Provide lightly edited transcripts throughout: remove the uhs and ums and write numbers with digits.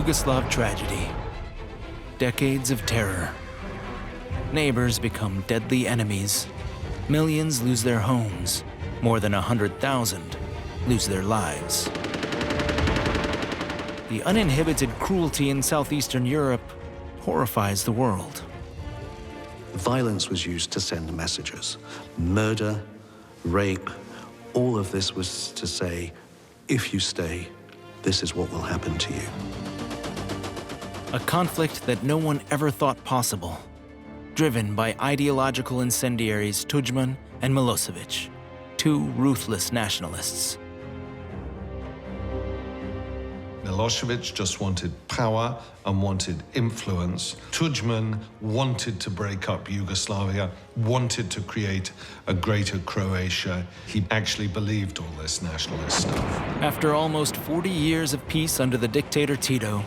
Yugoslav tragedy. Decades of terror. Neighbors become deadly enemies. Millions lose their homes. More than 100,000 lose their lives. The uninhibited cruelty in southeastern Europe horrifies the world. Violence was used to send messages. Murder, rape, all of this was to say, if you stay, this is what will happen to you. A conflict that no one ever thought possible, driven by ideological incendiaries Tudjman and Milosevic, two ruthless nationalists. Milosevic just wanted power and wanted influence. Tudjman wanted to break up Yugoslavia, wanted to create a greater Croatia. He actually believed all this nationalist stuff. After almost 40 years of peace under the dictator Tito,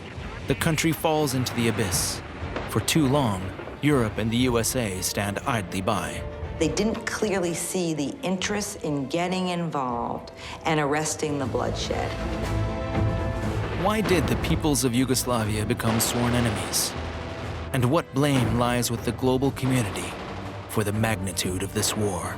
the country falls into the abyss. For too long, Europe and the USA stand idly by. They didn't clearly see the interest in getting involved and arresting the bloodshed. Why did the peoples of Yugoslavia become sworn enemies? And what blame lies with the global community for the magnitude of this war?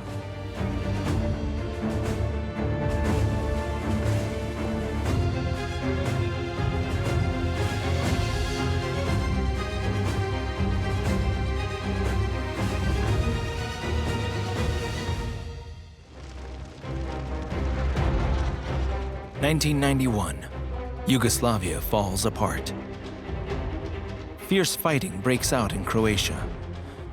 (1991). Yugoslavia falls apart. Fierce fighting breaks out in Croatia.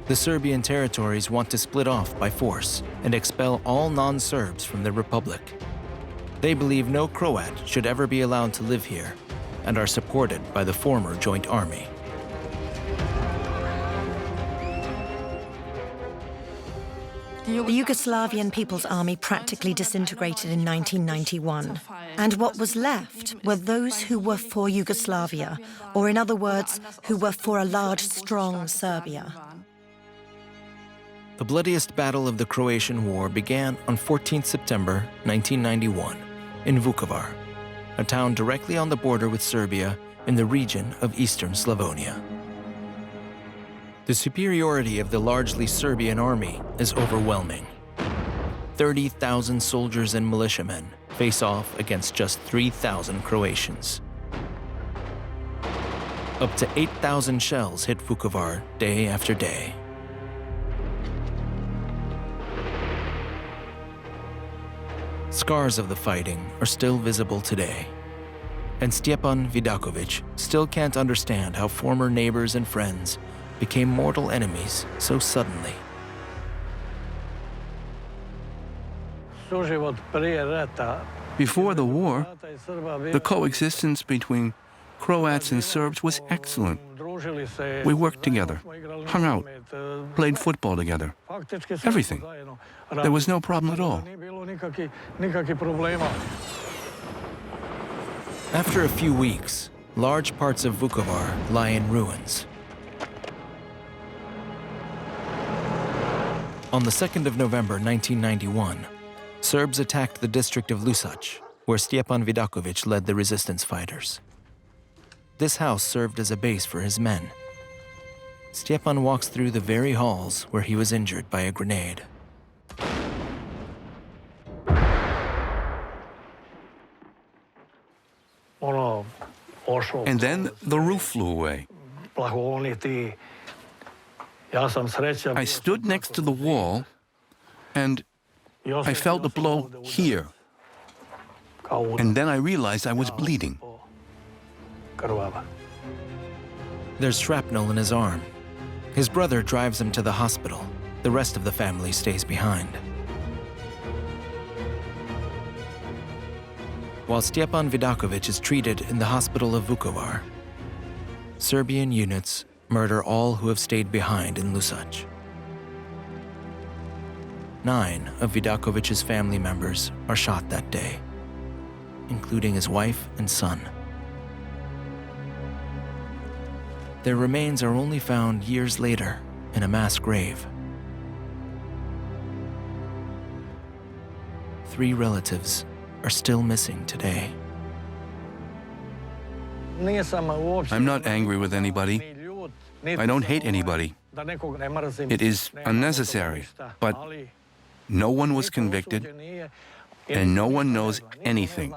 The Serbian territories want to split off by force and expel all non-Serbs from the republic. They believe no Croat should ever be allowed to live here and are supported by the former Joint Army. The Yugoslavian People's Army practically disintegrated in 1991, and what was left were those who were for Yugoslavia, or in other words, who were for a large, strong Serbia. The bloodiest battle of the Croatian War began on 14th September 1991 in Vukovar, a town directly on the border with Serbia in the region of eastern Slavonia. The superiority of the largely Serbian army is overwhelming. 30,000 soldiers and militiamen face off against just 3,000 Croatians. Up to 8,000 shells hit Vukovar day after day. Scars of the fighting are still visible today, and Stjepan Vidakovic still can't understand how former neighbors and friends became mortal enemies so suddenly. Before the war, the coexistence between Croats and Serbs was excellent. We worked together, hung out, played football together, everything. There was no problem at all. After a few weeks, large parts of Vukovar lie in ruins. On the 2nd of November 1991, Serbs attacked the district of Lusac, where Stjepan Vidakovic led the resistance fighters. This house served as a base for his men. Stjepan walks through the very halls where he was injured by a grenade. And then the roof flew away. I stood next to the wall, and I felt a blow here. And then I realized I was bleeding. There's shrapnel in his arm. His brother drives him to the hospital. The rest of the family stays behind. While Stjepan Vidakovic is treated in the hospital of Vukovar, Serbian units murder all who have stayed behind in Lusac. 9 of Vidakovic's family members are shot that day, including his wife and son. Their remains are only found years later in a mass grave. 3 relatives are still missing today. I'm not angry with anybody. I don't hate anybody. It is unnecessary, but no one was convicted, and no one knows anything.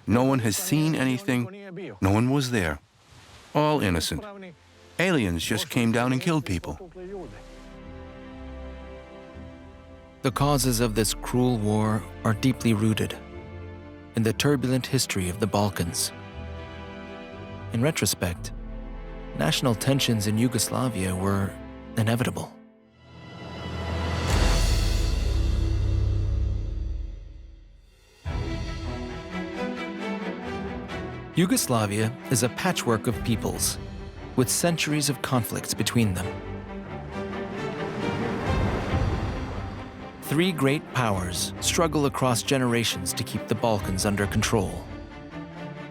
No one has seen anything. No one was there. All innocent. Aliens just came down and killed people. The causes of this cruel war are deeply rooted in the turbulent history of the Balkans. In retrospect, national tensions in Yugoslavia were inevitable. Yugoslavia is a patchwork of peoples with centuries of conflicts between them. Three great powers struggle across generations to keep the Balkans under control.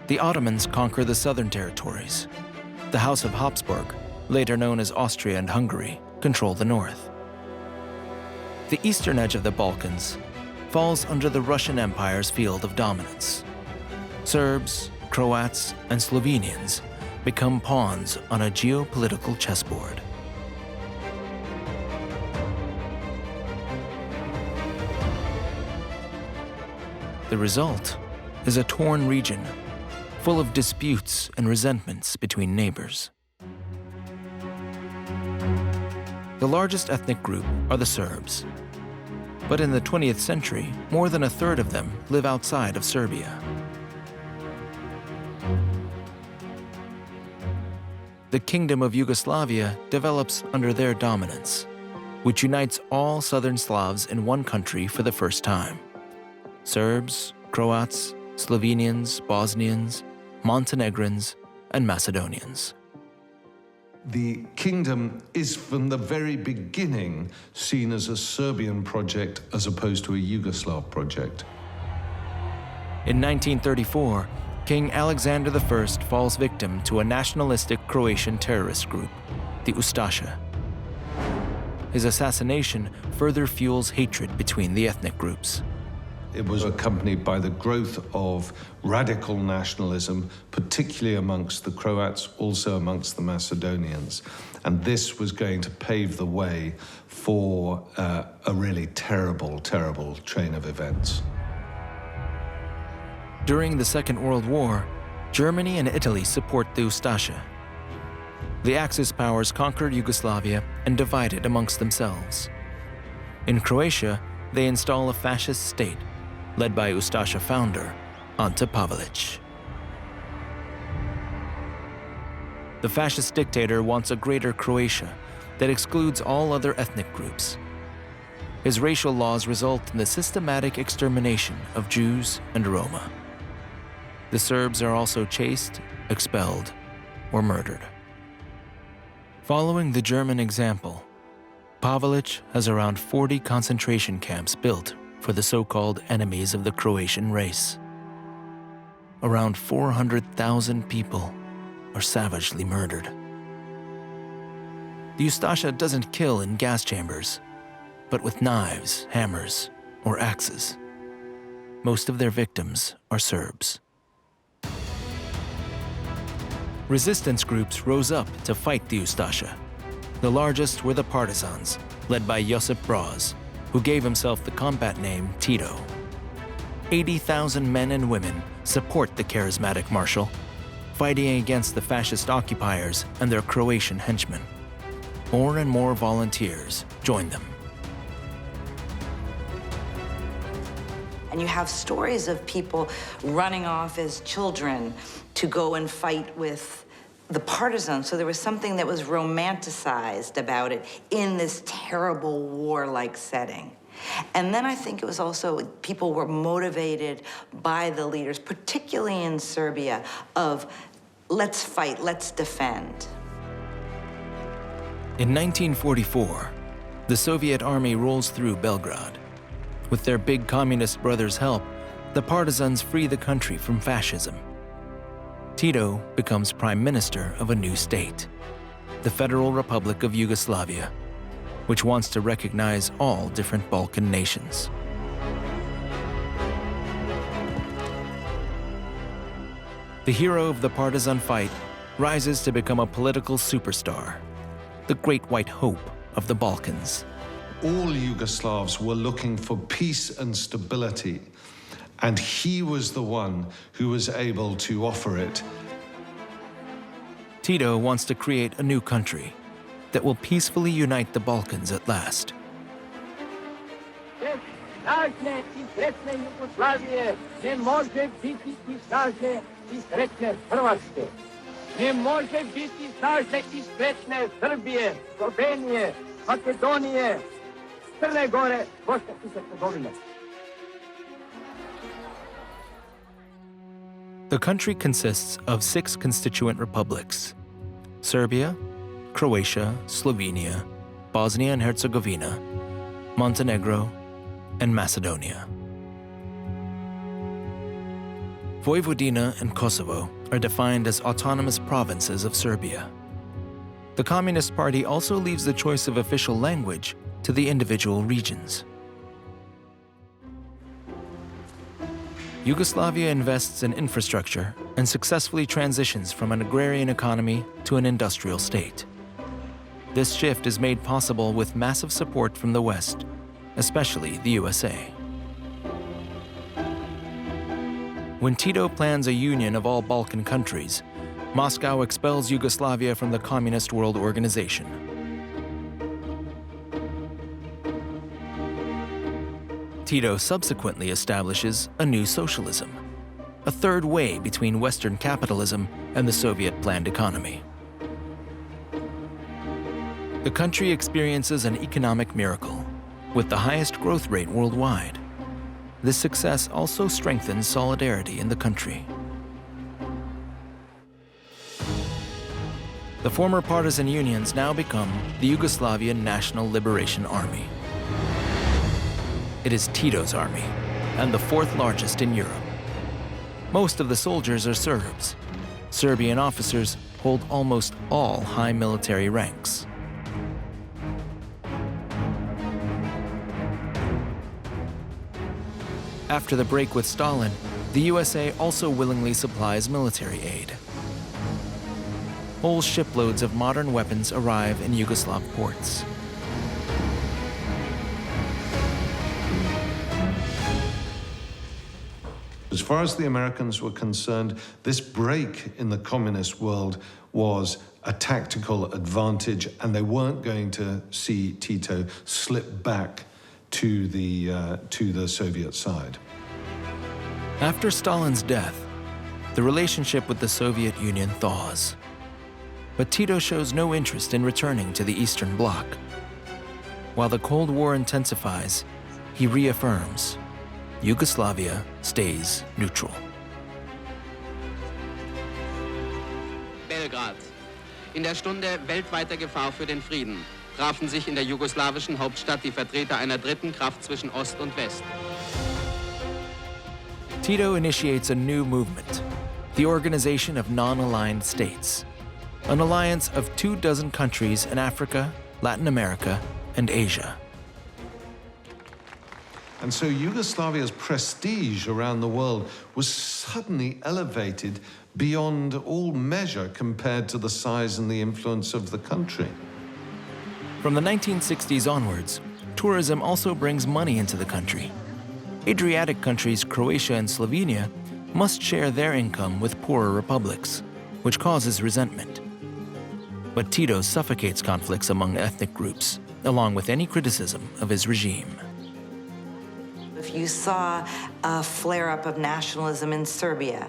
The Ottomans conquer the southern territories. The House of Habsburg, later known as Austria and Hungary, control the north. The eastern edge of the Balkans falls under the Russian Empire's field of dominance. Serbs, Croats, and Slovenians become pawns on a geopolitical chessboard. The result is a torn region full of disputes and resentments between neighbors. The largest ethnic group are the Serbs, but in the 20th century, more than a third of them live outside of Serbia. The Kingdom of Yugoslavia develops under their dominance, which unites all southern Slavs in one country for the first time. Serbs, Croats, Slovenians, Bosnians, Montenegrins, and Macedonians. The kingdom is from the very beginning seen as a Serbian project as opposed to a Yugoslav project. In 1934, King Alexander I falls victim to a nationalistic Croatian terrorist group, the Ustasha. His assassination further fuels hatred between the ethnic groups. It was accompanied by the growth of radical nationalism, particularly amongst the Croats, also amongst the Macedonians. And this was going to pave the way for a really terrible, terrible chain of events. During the Second World War, Germany and Italy support the Ustasha. The Axis powers conquered Yugoslavia and divided amongst themselves. In Croatia, they install a fascist state, led by Ustasha founder, Ante Pavelić. The fascist dictator wants a greater Croatia that excludes all other ethnic groups. His racial laws result in the systematic extermination of Jews and Roma. The Serbs are also chased, expelled, or murdered. Following the German example, Pavelić has around 40 concentration camps built for the so-called enemies of the Croatian race. Around 400,000 people are savagely murdered. The Ustasha doesn't kill in gas chambers, but with knives, hammers, or axes. Most of their victims are Serbs. Resistance groups rose up to fight the Ustasha. The largest were the partisans, led by Josip Broz, who gave himself the combat name Tito. 80,000 men and women support the charismatic marshal, fighting against the fascist occupiers and their Croatian henchmen. More and more volunteers joined them. And you have stories of people running off as children to go and fight with the partisans. So there was something that was romanticized about it in this terrible war-like setting. And then I think it was also, people were motivated by the leaders, particularly in Serbia, of let's fight, let's defend. In 1944, the Soviet army rolls through Belgrade. With their big communist brothers' help, the partisans free the country from fascism. Tito becomes prime minister of a new state, the Federal Republic of Yugoslavia, which wants to recognize all different Balkan nations. The hero of the partisan fight rises to become a political superstar, the great white hope of the Balkans. All Yugoslavs were looking for peace and stability, and he was the one who was able to offer it. Tito wants to create a new country that will peacefully unite the Balkans at last. Ne može biti snažne i spretne Srbije, Slovenije, Makedonije, Crne Gore, Bosne i Hercegovine. The country consists of 6 constituent republics: Serbia, Croatia, Slovenia, Bosnia and Herzegovina, Montenegro, and Macedonia. Vojvodina and Kosovo are defined as autonomous provinces of Serbia. The Communist Party also leaves the choice of official language to the individual regions. Yugoslavia invests in infrastructure and successfully transitions from an agrarian economy to an industrial state. This shift is made possible with massive support from the West, especially the USA. When Tito plans a union of all Balkan countries, Moscow expels Yugoslavia from the Communist World Organization. Tito subsequently establishes a new socialism, a third way between Western capitalism and the Soviet-planned economy. The country experiences an economic miracle, with the highest growth rate worldwide. This success also strengthens solidarity in the country. The former partisan unions now become the Yugoslavian National Liberation Army. It is Tito's army, and the 4th largest in Europe. Most of the soldiers are Serbs. Serbian officers hold almost all high military ranks. After the break with Stalin, the USA also willingly supplies military aid. Whole shiploads of modern weapons arrive in Yugoslav ports. As far as the Americans were concerned, this break in the communist world was a tactical advantage, and they weren't going to see Tito slip back to the Soviet side. After Stalin's death, the relationship with the Soviet Union thaws. But Tito shows no interest in returning to the Eastern Bloc. While the Cold War intensifies, he reaffirms Yugoslavia stays neutral. Belgrad. In der Stunde weltweiter Gefahr für den Frieden trafen sich in der jugoslawischen Hauptstadt die Vertreter einer dritten Kraft zwischen Ost und West. Tito initiates a new movement, the Organization of Non-Aligned States, an alliance of 24 countries in Africa, Latin America, and Asia. And so Yugoslavia's prestige around the world was suddenly elevated beyond all measure compared to the size and the influence of the country. From the 1960s onwards, tourism also brings money into the country. Adriatic countries Croatia and Slovenia must share their income with poorer republics, which causes resentment. But Tito suffocates conflicts among ethnic groups, along with any criticism of his regime. If you saw a flare-up of nationalism in Serbia,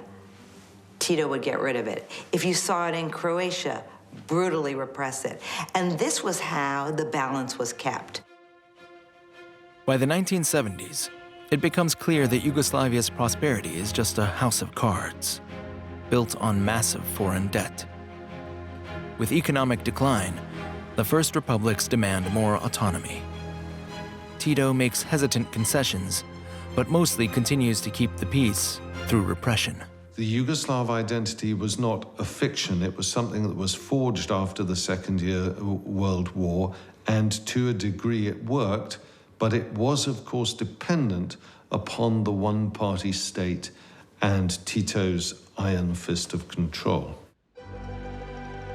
Tito would get rid of it. If you saw it in Croatia, brutally repress it. And this was how the balance was kept. By the 1970s, it becomes clear that Yugoslavia's prosperity is just a house of cards, built on massive foreign debt. With economic decline, the first republics demand more autonomy. Tito makes hesitant concessions, but mostly continues to keep the peace through repression. The Yugoslav identity was not a fiction. It was something that was forged after the Second World War, and to a degree it worked, but it was, of course, dependent upon the one-party state and Tito's iron fist of control.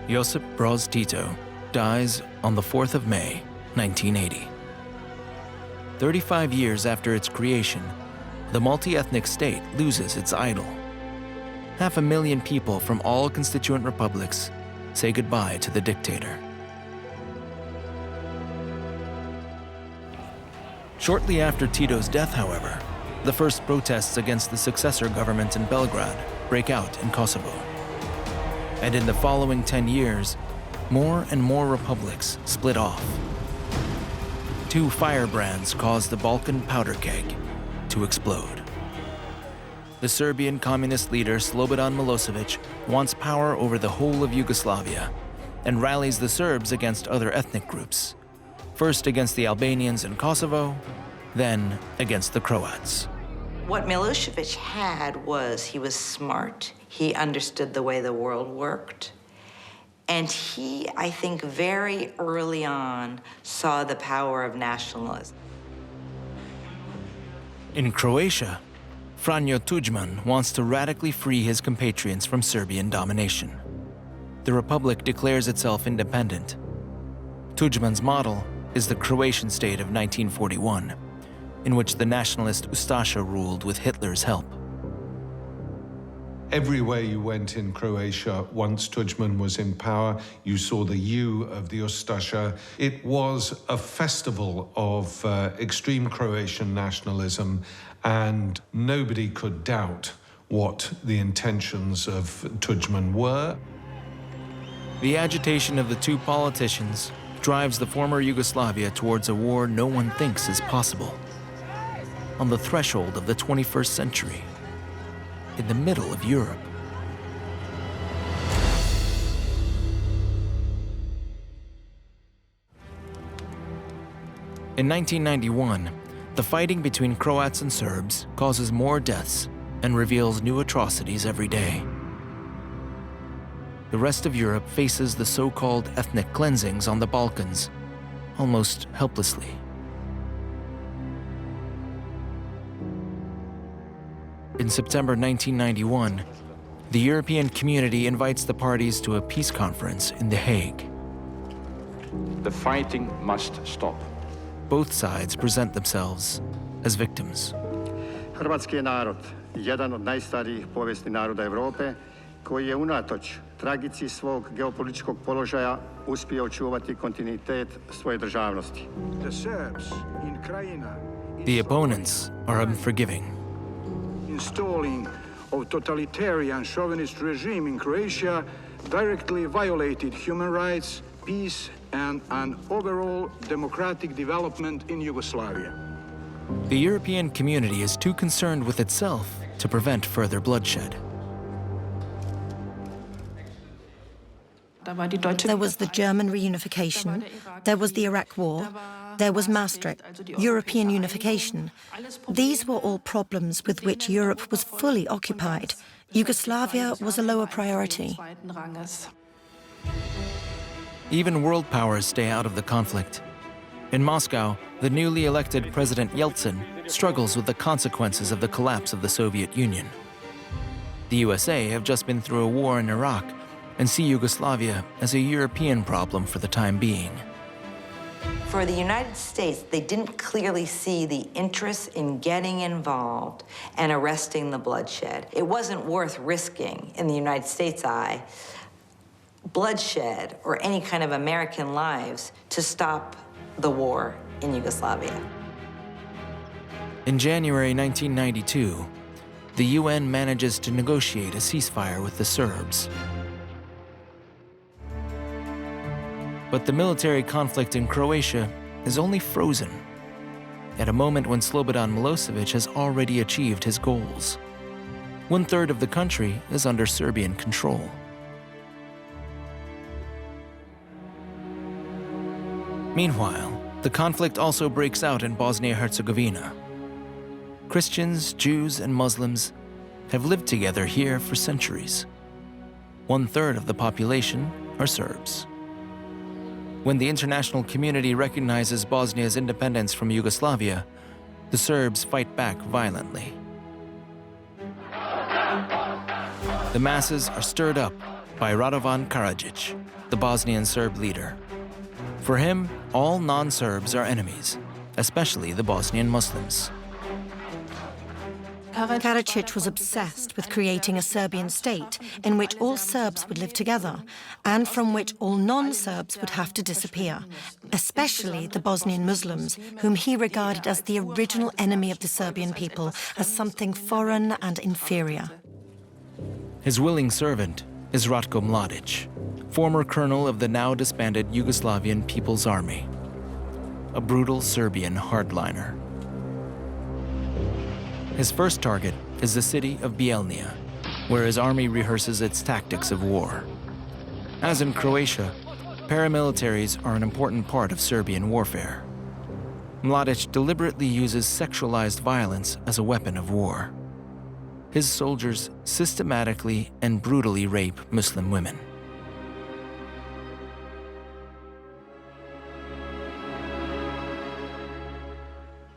Josip Broz Tito dies on the 4th of May, 1980. 35 years after its creation, the multi-ethnic state loses its idol. 500,000 people from all constituent republics say goodbye to the dictator. Shortly after Tito's death, however, the first protests against the successor government in Belgrade break out in Kosovo. And in the following 10 years, more and more republics split off. 2 firebrands caused the Balkan powder keg to explode. The Serbian communist leader Slobodan Milosevic wants power over the whole of Yugoslavia and rallies the Serbs against other ethnic groups, first against the Albanians in Kosovo, then against the Croats. What Milosevic had was he was smart, he understood the way the world worked, and he, I think, very early on saw the power of nationalism. In Croatia, Franjo Tuđman wants to radically free his compatriots from Serbian domination. The republic declares itself independent. Tuđman's model is the Croatian state of 1941, in which the nationalist Ustasha ruled with Hitler's help. Everywhere you went in Croatia, once Tuđman was in power, you saw the U of the Ustasha. It was a festival of extreme Croatian nationalism, and nobody could doubt what the intentions of Tuđman were. The agitation of the 2 politicians drives the former Yugoslavia towards a war no one thinks is possible. On the threshold of the 21st century, in the middle of Europe. In 1991, the fighting between Croats and Serbs causes more deaths and reveals new atrocities every day. The rest of Europe faces the so-called ethnic cleansings on the Balkans almost helplessly. In September 1991, the European community invites the parties to a peace conference in The Hague. The fighting must stop. Both sides present themselves as victims. Hrvatski je narod jedan od najstarijih povijesnih naroda Europe koji je unatoč tragici svog geopolitičkog položaja uspio očuvati kontinuitet svoje državnosti. The opponents are unforgiving. Installing of totalitarian chauvinist regime in Croatia directly violated human rights, peace, and an overall democratic development in Yugoslavia. The European community is too concerned with itself to prevent further bloodshed. There was the German reunification, there was the Iraq War, there was Maastricht, European unification. These were all problems with which Europe was fully occupied. Yugoslavia was a lower priority. Even world powers stay out of the conflict. In Moscow, the newly elected President Yeltsin struggles with the consequences of the collapse of the Soviet Union. The USA have just been through a war in Iraq and see Yugoslavia as a European problem for the time being. For the United States, they didn't clearly see the interest in getting involved and arresting the bloodshed. It wasn't worth risking, in the United States' eye, bloodshed or any kind of American lives to stop the war in Yugoslavia. In January 1992, the UN manages to negotiate a ceasefire with the Serbs. But the military conflict in Croatia is only frozen at a moment when Slobodan Milosevic has already achieved his goals. 1/3 of the country is under Serbian control. Meanwhile, the conflict also breaks out in Bosnia-Herzegovina. Christians, Jews, and Muslims have lived together here for centuries. 1/3 of the population are Serbs. When the international community recognizes Bosnia's independence from Yugoslavia, the Serbs fight back violently. The masses are stirred up by Radovan Karadzic, the Bosnian Serb leader. For him, all non-Serbs are enemies, especially the Bosnian Muslims. Karadzic was obsessed with creating a Serbian state in which all Serbs would live together and from which all non-Serbs would have to disappear, especially the Bosnian Muslims, whom he regarded as the original enemy of the Serbian people, as something foreign and inferior. His willing servant is Ratko Mladic, former colonel of the now disbanded Yugoslavian People's Army, a brutal Serbian hardliner. His first target is the city of Bijeljina, where his army rehearses its tactics of war. As in Croatia, paramilitaries are an important part of Serbian warfare. Mladic deliberately uses sexualized violence as a weapon of war. His soldiers systematically and brutally rape Muslim women.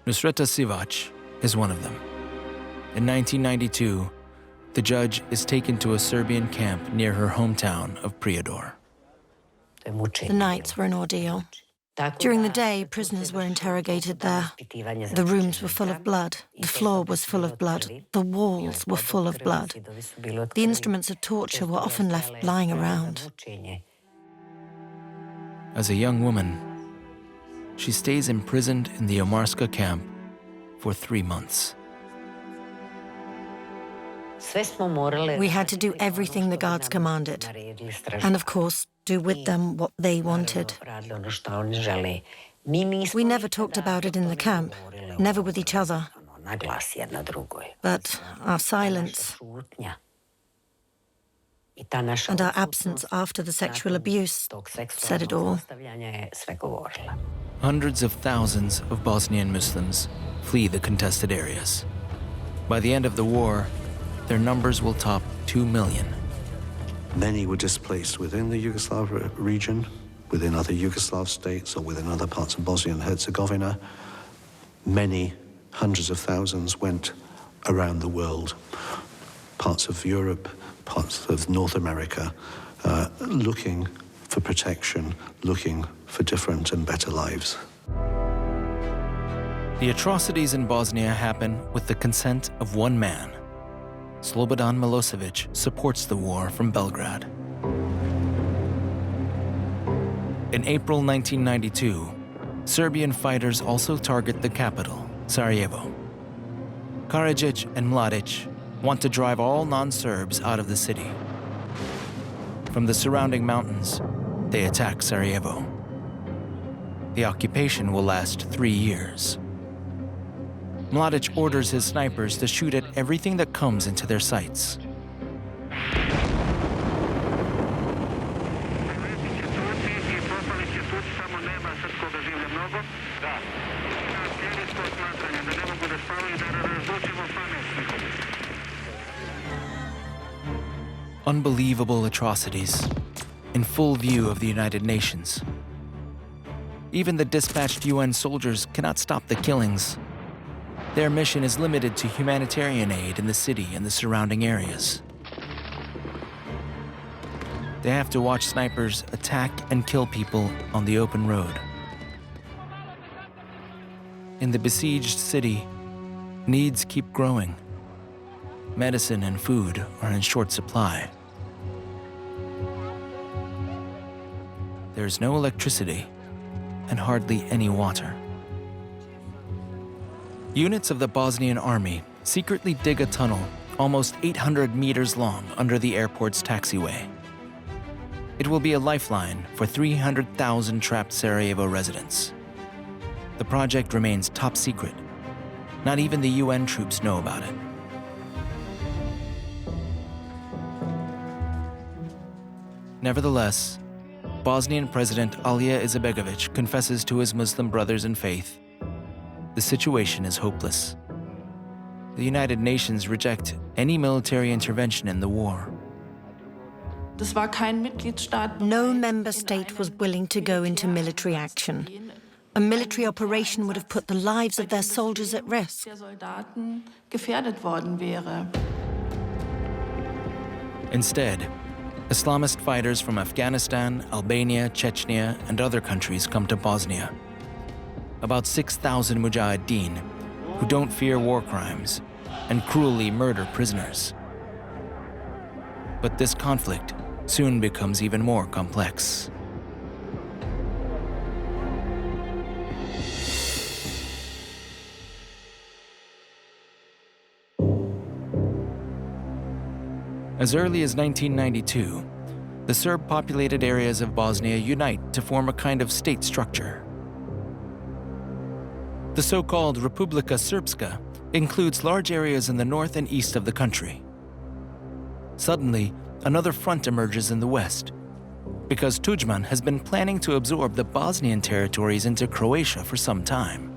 Nusreta Sivac is one of them. In 1992, the judge is taken to a Serbian camp near her hometown of Prijedor. The nights were an ordeal. During the day, prisoners were interrogated there. The rooms were full of blood, the floor was full of blood, the walls were full of blood. The instruments of torture were often left lying around. As a young woman, she stays imprisoned in the Omarska camp for 3 months. We had to do everything the guards commanded, and of course, do with them what they wanted. We never talked about it in the camp, never with each other. But our silence and our absence after the sexual abuse said it all. Hundreds of thousands of Bosnian Muslims flee the contested areas. By the end of the war, their numbers will top 2 million. Many were displaced within the Yugoslav region, within other Yugoslav states, or within other parts of Bosnia and Herzegovina. Many, hundreds of thousands, went around the world, parts of Europe, parts of North America, looking for protection, looking for different and better lives. The atrocities in Bosnia happen with the consent of one man. Slobodan Milosevic supports the war from Belgrade. In April 1992, Serbian fighters also target the capital, Sarajevo. Karadzic and Mladic want to drive all non-Serbs out of the city. From the surrounding mountains, they attack Sarajevo. The occupation will last 3 years. Mladic orders his snipers to shoot at everything that comes into their sights. Unbelievable atrocities, in full view of the United Nations. Even the dispatched UN soldiers cannot stop the killings. Their mission is limited to humanitarian aid in the city and the surrounding areas. They have to watch snipers attack and kill people on the open road. In the besieged city, needs keep growing. Medicine and food are in short supply. There's no electricity and hardly any water. Units of the Bosnian army secretly dig a tunnel almost 800 meters long under the airport's taxiway. It will be a lifeline for 300,000 trapped Sarajevo residents. The project remains top secret. Not even the UN troops know about it. Nevertheless, Bosnian President Alija Izetbegović confesses to his Muslim brothers in faith. The situation is hopeless. The United Nations reject any military intervention in the war. No member state was willing to go into military action. A military operation would have put the lives of their soldiers at risk. Instead, Islamist fighters from Afghanistan, Albania, Chechnya, and other countries come to Bosnia. About 6,000 mujahideen who don't fear war crimes and cruelly murder prisoners. But this conflict soon becomes even more complex. As early as 1992, the Serb-populated areas of Bosnia unite to form a kind of state structure. The so-called Republika Srpska includes large areas in the north and east of the country. Suddenly, another front emerges in the west, because Tudjman has been planning to absorb the Bosnian territories into Croatia for some time.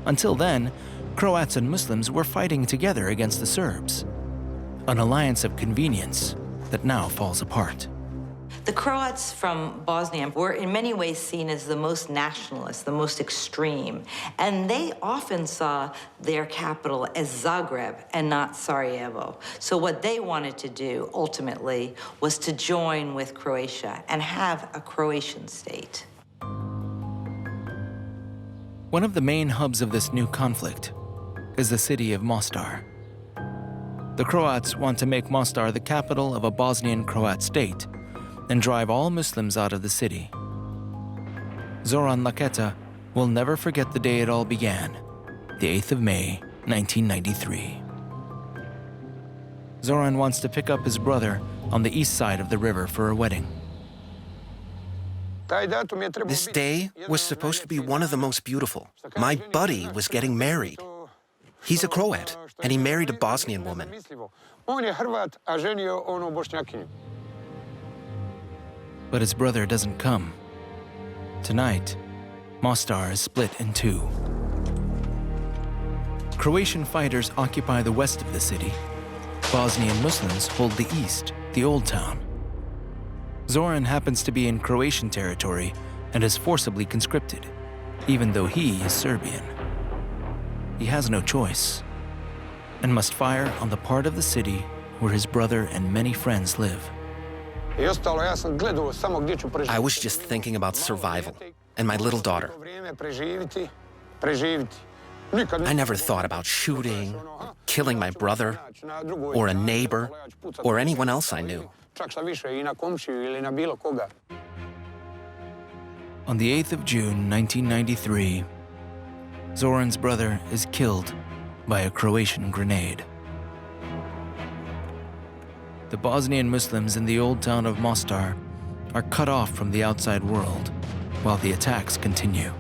Until then, Croats and Muslims were fighting together against the Serbs, an alliance of convenience that now falls apart. The Croats from Bosnia were in many ways seen as the most nationalist, the most extreme, and they often saw their capital as Zagreb and not Sarajevo. So what they wanted to do, ultimately, was to join with Croatia and have a Croatian state. One of the main hubs of this new conflict is the city of Mostar. The Croats want to make Mostar the capital of a Bosnian Croat state and drive all Muslims out of the city. Zoran Laketa will never forget the day it all began, the 8th of May, 1993. Zoran wants to pick up his brother on the east side of the river for a wedding. This day was supposed to be one of the most beautiful. My buddy was getting married. He's a Croat, and he married a Bosnian woman. But his brother doesn't come. Tonight, Mostar is split in two. Croatian fighters occupy the west of the city. Bosnian Muslims hold the east, the old town. Zoran happens to be in Croatian territory and is forcibly conscripted, even though he is Serbian. He has no choice and must fire on the part of the city where his brother and many friends live. I was just thinking about survival and my little daughter. I never thought about shooting, or killing my brother, or a neighbor, or anyone else I knew. On the 8th of June, 1993, Zoran's brother is killed by a Croatian grenade. The Bosnian Muslims in the old town of Mostar are cut off from the outside world while the attacks continue.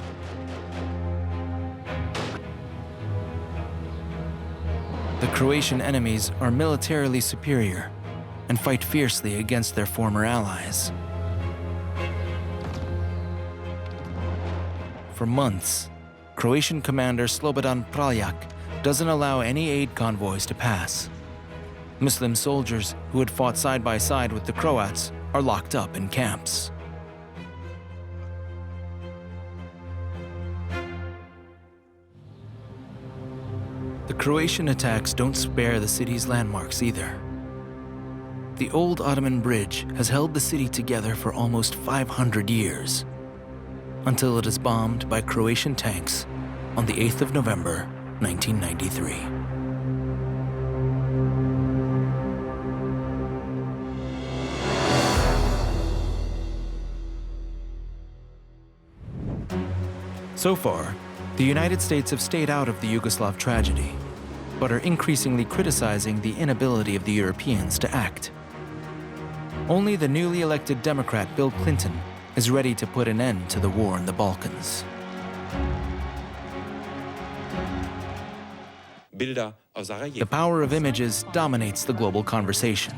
The Croatian enemies are militarily superior and fight fiercely against their former allies. For months, Croatian commander Slobodan Praljak doesn't allow any aid convoys to pass. Muslim soldiers who had fought side by side with the Croats are locked up in camps. The Croatian attacks don't spare the city's landmarks either. The old Ottoman bridge has held the city together for almost 500 years, until it is bombed by Croatian tanks on the 8th of November, 1993. So far, the United States have stayed out of the Yugoslav tragedy, but are increasingly criticizing the inability of the Europeans to act. Only the newly elected Democrat Bill Clinton is ready to put an end to the war in the Balkans. The power of images dominates the global conversation.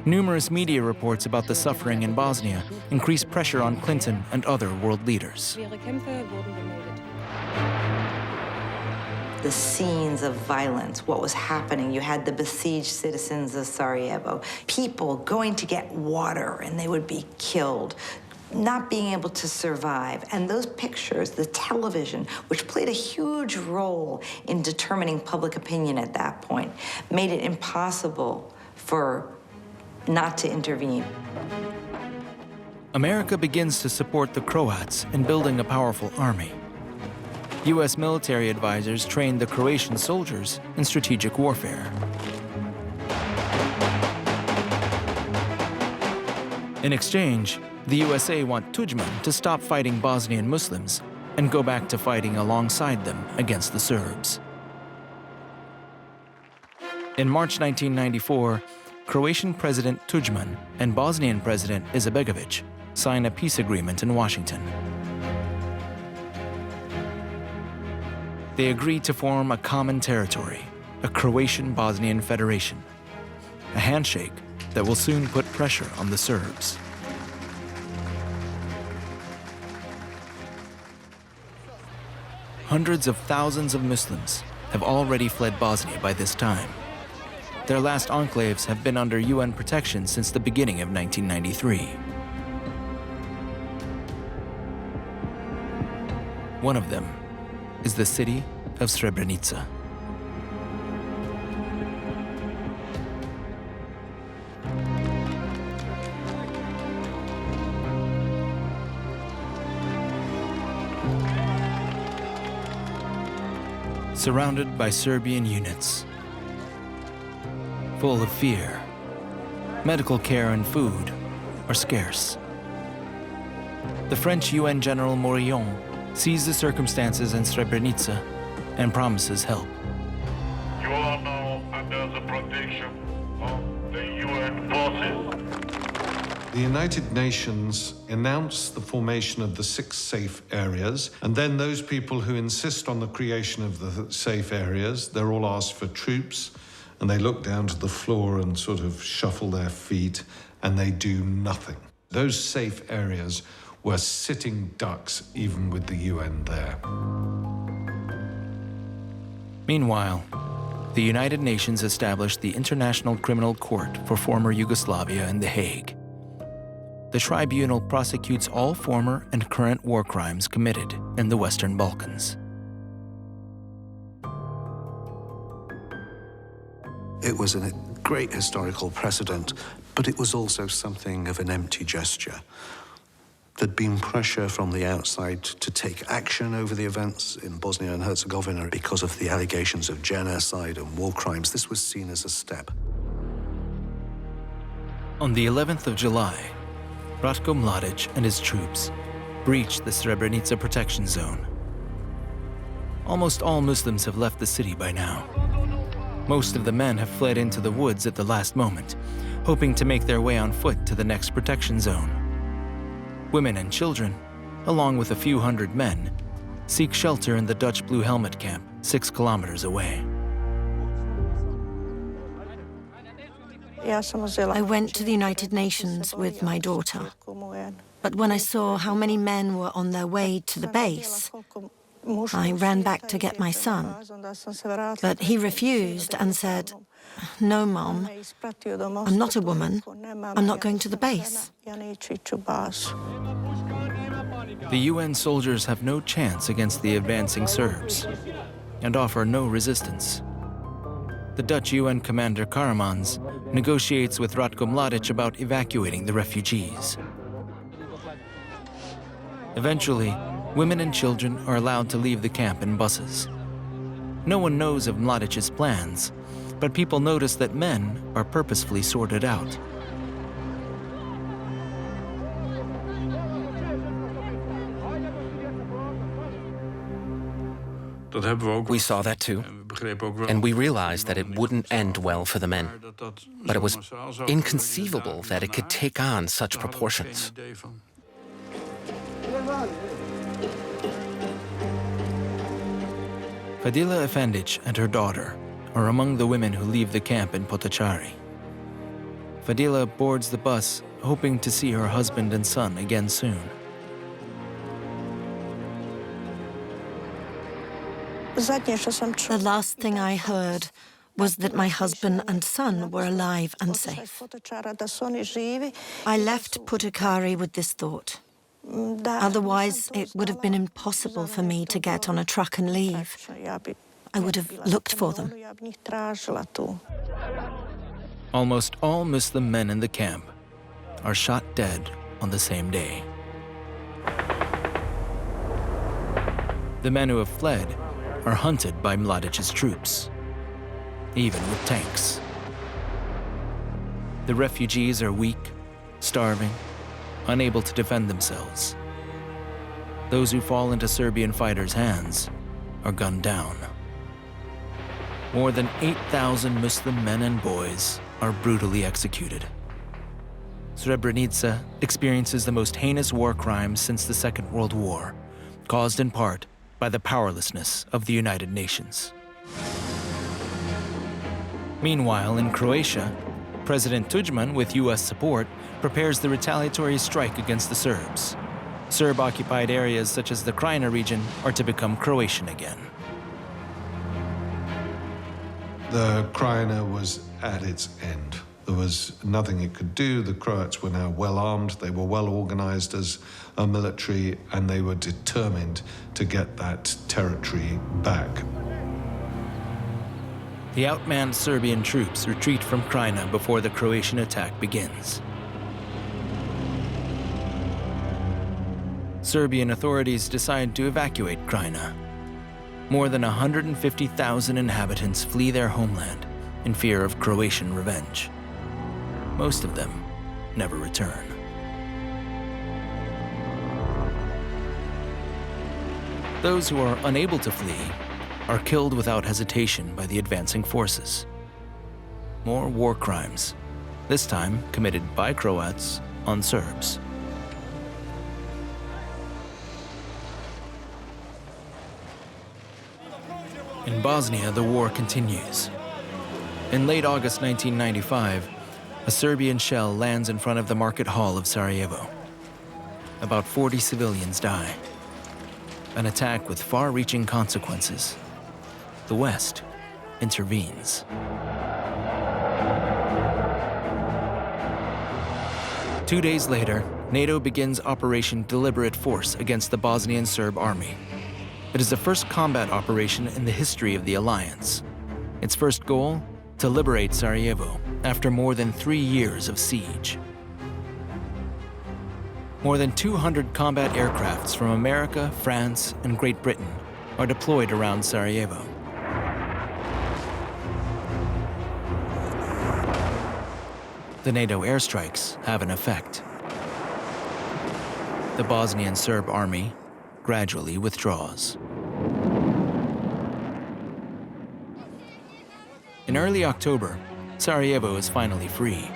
Numerous media reports about the suffering in Bosnia increase pressure on Clinton and other world leaders. The scenes of violence, what was happening. You had the besieged citizens of Sarajevo, people going to get water and they would be killed, not being able to survive. And those pictures, the television, which played a huge role in determining public opinion at that point, made it impossible for not to intervene. America begins to support the Croats in building a powerful army. U.S. military advisors trained the Croatian soldiers in strategic warfare. In exchange, the USA want Tudjman to stop fighting Bosnian Muslims and go back to fighting alongside them against the Serbs. In March 1994, Croatian President Tudjman and Bosnian President Izetbegović sign a peace agreement in Washington. They agree to form a common territory, a Croatian-Bosnian Federation, a handshake that will soon put pressure on the Serbs. Hundreds of thousands of Muslims have already fled Bosnia by this time. Their last enclaves have been under UN protection since the beginning of 1993. One of them is the city of Srebrenica. Surrounded by Serbian units, full of fear, medical care and food are scarce. The French UN General Morillon sees the circumstances in Srebrenica and promises help. You are now under the protection of the UN forces. The United Nations announced the formation of the 6 safe areas, and then those people who insist on the creation of the safe areas, they're all asked for troops, and they look down to the floor and sort of shuffle their feet, and they do nothing. Those safe areas were sitting ducks, even with the UN there. Meanwhile, the United Nations established the International Criminal Court for former Yugoslavia in The Hague. The tribunal prosecutes all former and current war crimes committed in the Western Balkans. It was a great historical precedent, but it was also something of an empty gesture. There'd been pressure from the outside to take action over the events in Bosnia and Herzegovina because of the allegations of genocide and war crimes. This was seen as a step. On the 11th of July, Ratko Mladic and his troops breached the Srebrenica protection zone. Almost all Muslims have left the city by now. Most of the men have fled into the woods at the last moment, hoping to make their way on foot to the next protection zone. Women and children, along with a few hundred men, seek shelter in the Dutch Blue Helmet camp 6 kilometers away. I went to the United Nations with my daughter, but when I saw how many men were on their way to the base, I ran back to get my son, but he refused and said, "No, Mom, I'm not a woman. I'm not going to the base." The UN soldiers have no chance against the advancing Serbs and offer no resistance. The Dutch UN commander Karamans negotiates with Ratko Mladic about evacuating the refugees. Eventually, women and children are allowed to leave the camp in buses. No one knows of Mladic's plans, but people notice that men are purposefully sorted out. We saw that too, and we realized that it wouldn't end well for the men. But it was inconceivable that it could take on such proportions. Fadila Efendic and her daughter are among the women who leave the camp in Potocari. Fadila boards the bus, hoping to see her husband and son again soon. The last thing I heard was that my husband and son were alive and safe. I left Potocari with this thought. Otherwise, it would have been impossible for me to get on a truck and leave. I would have looked for them. Almost all Muslim men in the camp are shot dead on the same day. The men who have fled are hunted by Mladic's troops, even with tanks. The refugees are weak, starving, unable to defend themselves. Those who fall into Serbian fighters' hands are gunned down. More than 8,000 Muslim men and boys are brutally executed. Srebrenica experiences the most heinous war crimes since the Second World War, caused in part by the powerlessness of the United Nations. Meanwhile, in Croatia, President Tudjman, with US support, prepares the retaliatory strike against the Serbs. Serb-occupied areas such as the Krajina region are to become Croatian again. The Krajina was at its end. There was nothing it could do. The Croats were now well armed, they were well organized as a military, and they were determined to get that territory back. The outmanned Serbian troops retreat from Krajina before the Croatian attack begins. Serbian authorities decide to evacuate Krajina. More than 150,000 inhabitants flee their homeland in fear of Croatian revenge. Most of them never return. Those who are unable to flee are killed without hesitation by the advancing forces. More war crimes, this time committed by Croats on Serbs. In Bosnia, the war continues. In late August 1995, a Serbian shell lands in front of the market hall of Sarajevo. About 40 civilians die. An attack with far-reaching consequences. The West intervenes. 2 days later, NATO begins Operation Deliberate Force against the Bosnian Serb army. It is the first combat operation in the history of the alliance. Its first goal? To liberate Sarajevo after more than 3 years of siege. More than 200 combat aircrafts from America, France, and Great Britain are deployed around Sarajevo. The NATO airstrikes have an effect. The Bosnian Serb army gradually withdraws. In early October, Sarajevo is finally free.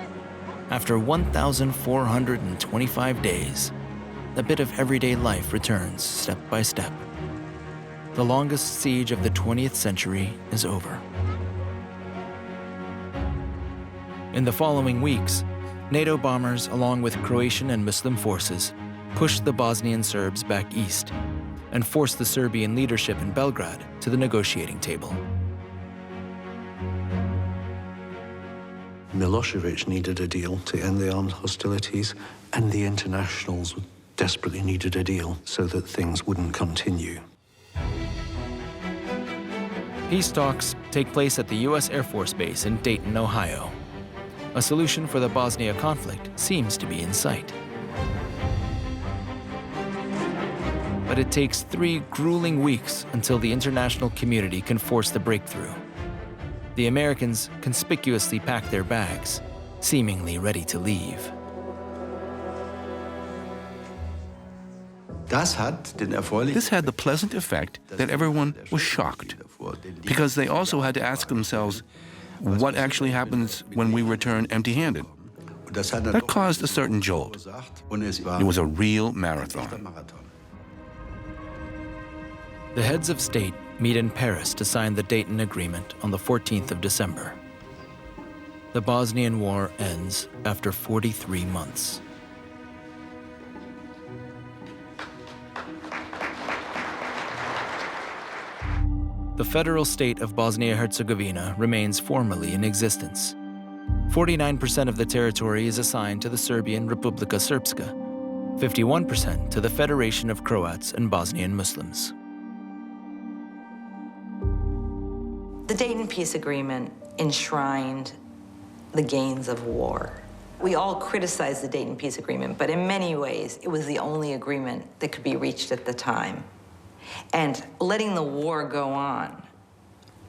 After 1,425 days, a bit of everyday life returns step by step. The longest siege of the 20th century is over. In the following weeks, NATO bombers, along with Croatian and Muslim forces, pushed the Bosnian Serbs back east and forced the Serbian leadership in Belgrade to the negotiating table. Milosevic needed a deal to end the armed hostilities, and the internationals desperately needed a deal so that things wouldn't continue. Peace talks take place at the U.S. Air Force Base in Dayton, Ohio. A solution for the Bosnia conflict seems to be in sight. But it takes 3 grueling weeks until the international community can force the breakthrough. The Americans conspicuously pack their bags, seemingly ready to leave. This had the pleasant effect that everyone was shocked, because they also had to ask themselves, what actually happens when we return empty-handed? That caused a certain jolt. It was a real marathon. The heads of state meet in Paris to sign the Dayton Agreement on the 14th of December. The Bosnian War ends after 43 months. The federal state of Bosnia-Herzegovina remains formally in existence. 49% of the territory is assigned to the Serbian Republika Srpska, 51% to the Federation of Croats and Bosnian Muslims. The Dayton Peace Agreement enshrined the gains of war. We all criticize the Dayton Peace Agreement, but in many ways, it was the only agreement that could be reached at the time. And letting the war go on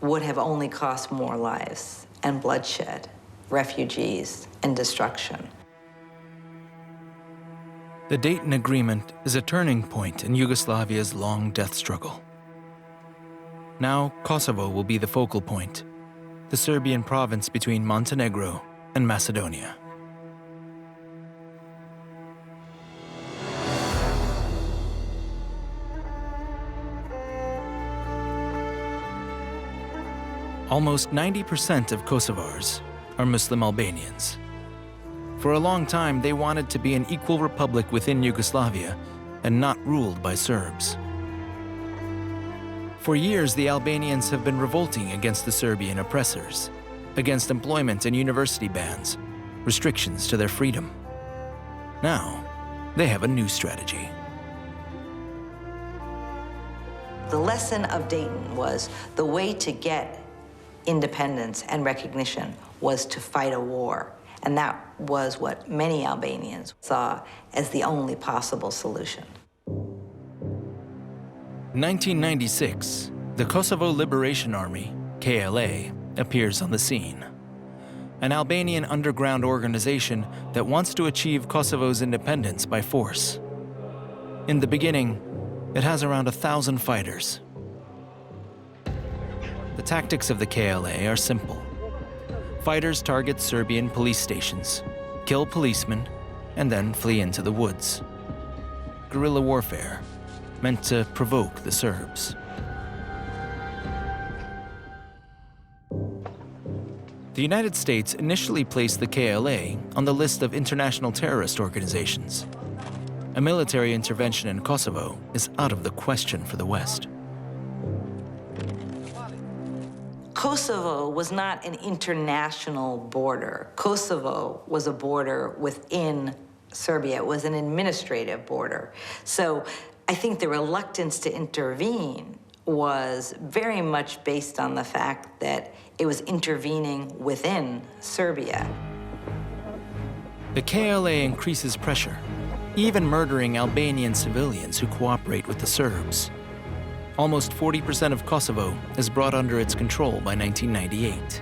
would have only cost more lives and bloodshed, refugees, and destruction. The Dayton Agreement is a turning point in Yugoslavia's long death struggle. Now, Kosovo will be the focal point, the Serbian province between Montenegro and Macedonia. Almost 90% of Kosovars are Muslim Albanians. For a long time, they wanted to be an equal republic within Yugoslavia and not ruled by Serbs. For years, the Albanians have been revolting against the Serbian oppressors, against employment and university bans, restrictions to their freedom. Now, they have a new strategy. The lesson of Dayton was the way to get independence and recognition was to fight a war. And that was what many Albanians saw as the only possible solution. In 1996, the Kosovo Liberation Army, KLA, appears on the scene. An Albanian underground organization that wants to achieve Kosovo's independence by force. In the beginning, it has around 1,000 fighters. The tactics of the KLA are simple. Fighters target Serbian police stations, kill policemen, and then flee into the woods. Guerrilla warfare, meant to provoke the Serbs. The United States initially placed the KLA on the list of international terrorist organizations. A military intervention in Kosovo is out of the question for the West. Kosovo was not an international border. Kosovo was a border within Serbia. It was an administrative border. So I think the reluctance to intervene was very much based on the fact that it was intervening within Serbia. The KLA increases pressure, even murdering Albanian civilians who cooperate with the Serbs. Almost 40% of Kosovo is brought under its control by 1998.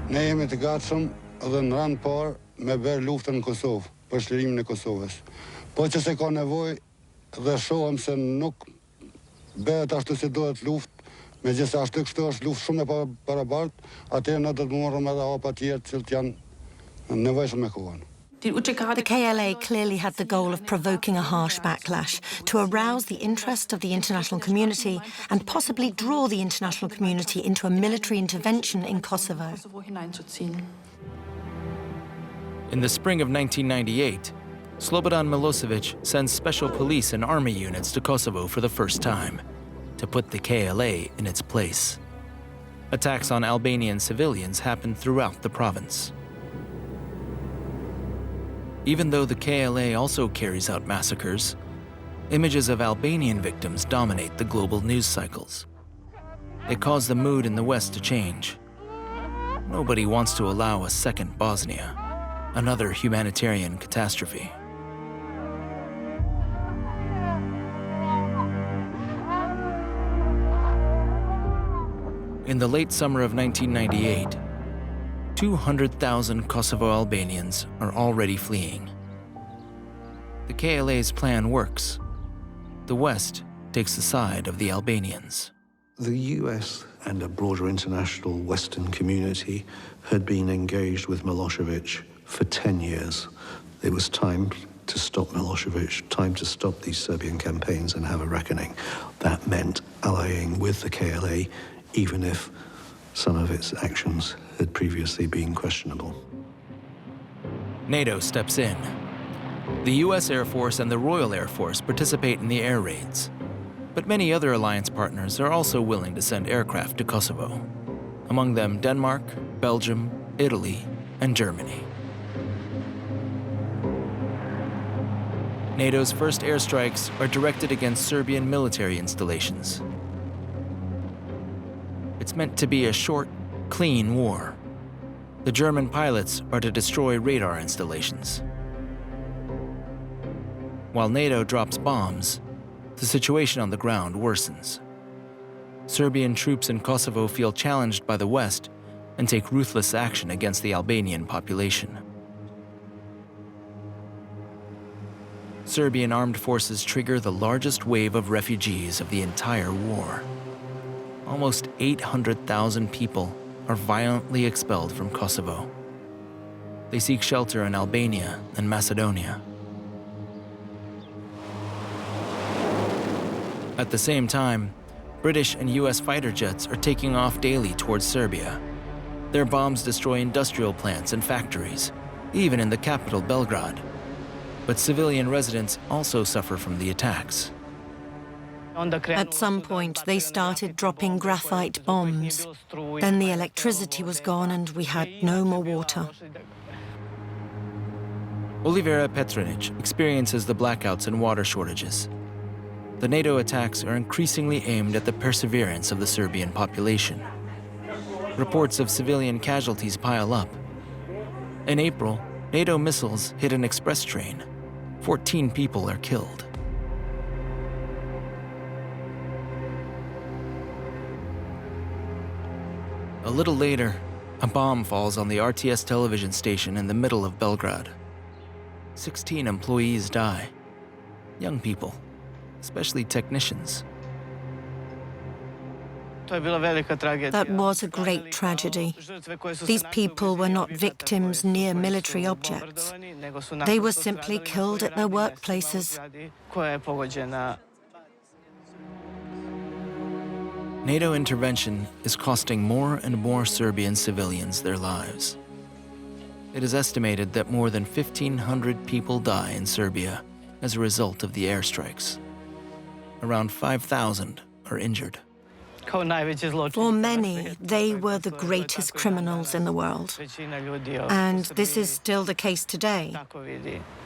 Ne jemi të gatshëm dhe në rand parë me bërë luftën në Kosovë, për shlirimin e Kosovës. Po që se ka nevojë dhe shohëm se nuk bëhet ashtu si duhet luftë, megjithëse ashtu kështu është luftë shumë e barabartë, atëherë ne do të morëm edhe hapa të tjerë që janë nevojshëm me kohën. The KLA clearly had the goal of provoking a harsh backlash to arouse the interest of the international community and possibly draw the international community into a military intervention in Kosovo. In the spring of 1998, Slobodan Milosevic sends special police and army units to Kosovo for the first time to put the KLA in its place. Attacks on Albanian civilians happened throughout the province. Even though the KLA also carries out massacres, images of Albanian victims dominate the global news cycles. They cause the mood in the West to change. Nobody wants to allow a second Bosnia, another humanitarian catastrophe. In the late summer of 1998, 200,000 Kosovo Albanians are already fleeing. The KLA's plan works. The West takes the side of the Albanians. The US and a broader international Western community had been engaged with Milosevic for 10 years. It was time to stop Milosevic, time to stop these Serbian campaigns and have a reckoning. That meant allying with the KLA, even if some of its actions had previously been questionable. NATO steps in. The US Air Force and the Royal Air Force participate in the air raids, but many other alliance partners are also willing to send aircraft to Kosovo, among them Denmark, Belgium, Italy, and Germany. NATO's first airstrikes are directed against Serbian military installations. It's meant to be a short, clean war. The German pilots are to destroy radar installations. While NATO drops bombs, the situation on the ground worsens. Serbian troops in Kosovo feel challenged by the West and take ruthless action against the Albanian population. Serbian armed forces trigger the largest wave of refugees of the entire war. Almost 800,000 people are violently expelled from Kosovo. They seek shelter in Albania and Macedonia. At the same time, British and US fighter jets are taking off daily towards Serbia. Their bombs destroy industrial plants and factories, even in the capital, Belgrade. But civilian residents also suffer from the attacks. At some point, they started dropping graphite bombs. Then the electricity was gone and we had no more water. Olivera Petronic experiences the blackouts and water shortages. The NATO attacks are increasingly aimed at the perseverance of the Serbian population. Reports of civilian casualties pile up. In April, NATO missiles hit an express train. 14 people are killed. A little later, a bomb falls on the RTS television station in the middle of Belgrade. 16 employees die. Young people, especially technicians. That was a great tragedy. These people were not victims near military objects. They were simply killed at their workplaces. NATO intervention is costing more and more Serbian civilians their lives. It is estimated that more than 1,500 people die in Serbia as a result of the airstrikes. Around 5,000 are injured. For many, they were the greatest criminals in the world. And this is still the case today.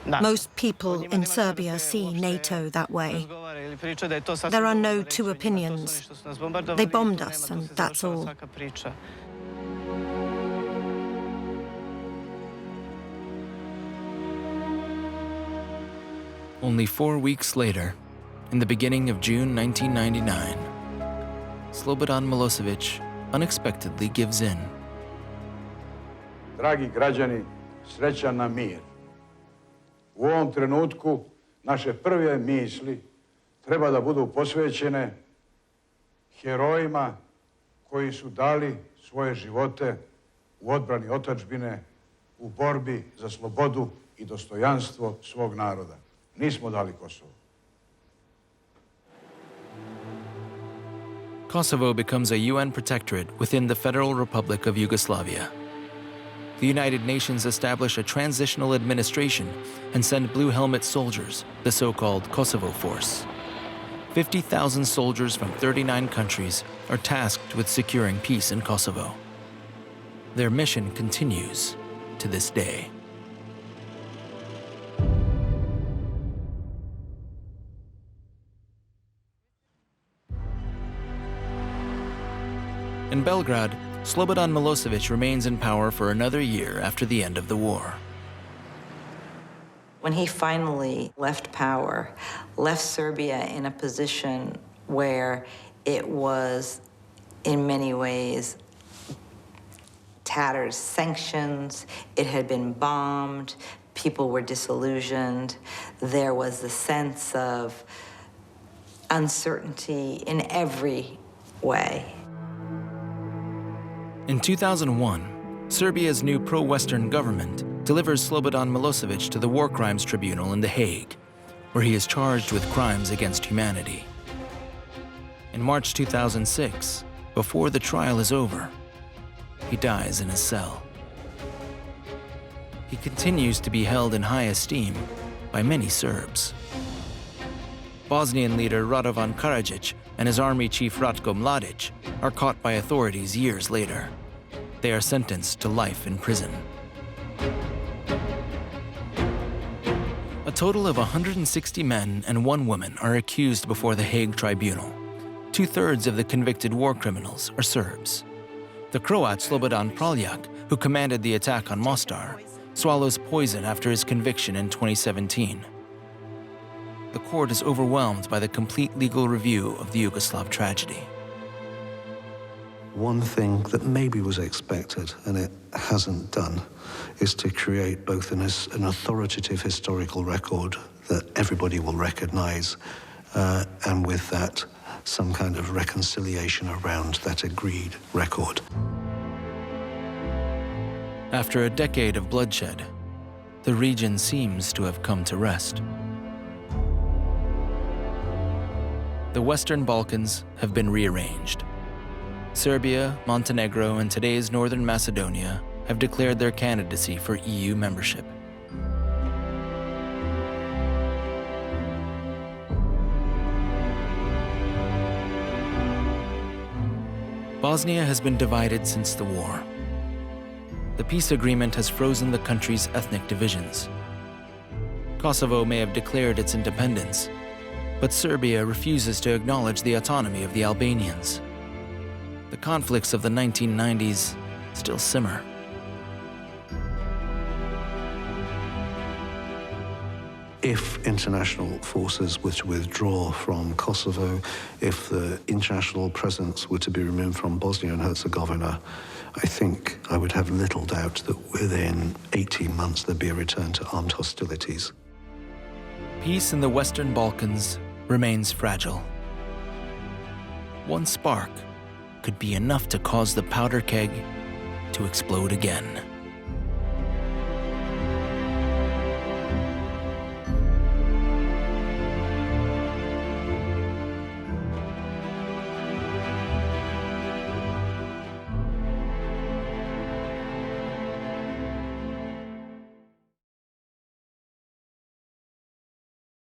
Most people in Serbia see NATO that way. There are no two opinions. They bombed us, and that's all. Only 4 weeks later, in the beginning of June 1999, Slobodan Milosevic unexpectedly gives in. Dragi građani, srećan nam mir. U ovom trenutku naše prve misli treba da budu posvećene herojima koji su dali svoje živote u odbrani otadžbine, u borbi za slobodu i dostojanstvo svog naroda. Nismo dali Kosovo. Kosovo becomes a UN protectorate within the Federal Republic of Yugoslavia. The United Nations establish a transitional administration and send Blue Helmet soldiers, the so-called Kosovo Force. 50,000 soldiers from 39 countries are tasked with securing peace in Kosovo. Their mission continues to this day. In Belgrade, Slobodan Milosevic remains in power for another year after the end of the war. When he finally left power, left Serbia in a position where it was, in many ways, tattered. Sanctions, it had been bombed, people were disillusioned, there was a sense of uncertainty in every way. In 2001, Serbia's new pro-Western government delivers Slobodan Milosevic to the War Crimes Tribunal in The Hague, where he is charged with crimes against humanity. In March 2006, before the trial is over, he dies in his cell. He continues to be held in high esteem by many Serbs. Bosnian leader Radovan Karadzic and his army chief Ratko Mladic are caught by authorities years later. They are sentenced to life in prison. A total of 160 men and 1 woman are accused before the Hague Tribunal. 2/3 of the convicted war criminals are Serbs. The Croat Slobodan Praljak, who commanded the attack on Mostar, swallows poison after his conviction in 2017. The court is overwhelmed by the complete legal review of the Yugoslav tragedy. One thing that maybe was expected, and it hasn't done, is to create both an authoritative historical record that everybody will recognize, and with that, some kind of reconciliation around that agreed record. After a decade of bloodshed, the region seems to have come to rest. The Western Balkans have been rearranged. Serbia, Montenegro, and today's Northern Macedonia have declared their candidacy for EU membership. Bosnia has been divided since the war. The peace agreement has frozen the country's ethnic divisions. Kosovo may have declared its independence, but Serbia refuses to acknowledge the autonomy of the Albanians. The conflicts of the 1990s still simmer. If international forces were to withdraw from Kosovo, if the international presence were to be removed from Bosnia and Herzegovina, I think I would have little doubt that within 18 months there'd be a return to armed hostilities. Peace in the Western Balkans remains fragile. One spark could be enough to cause the powder keg to explode again.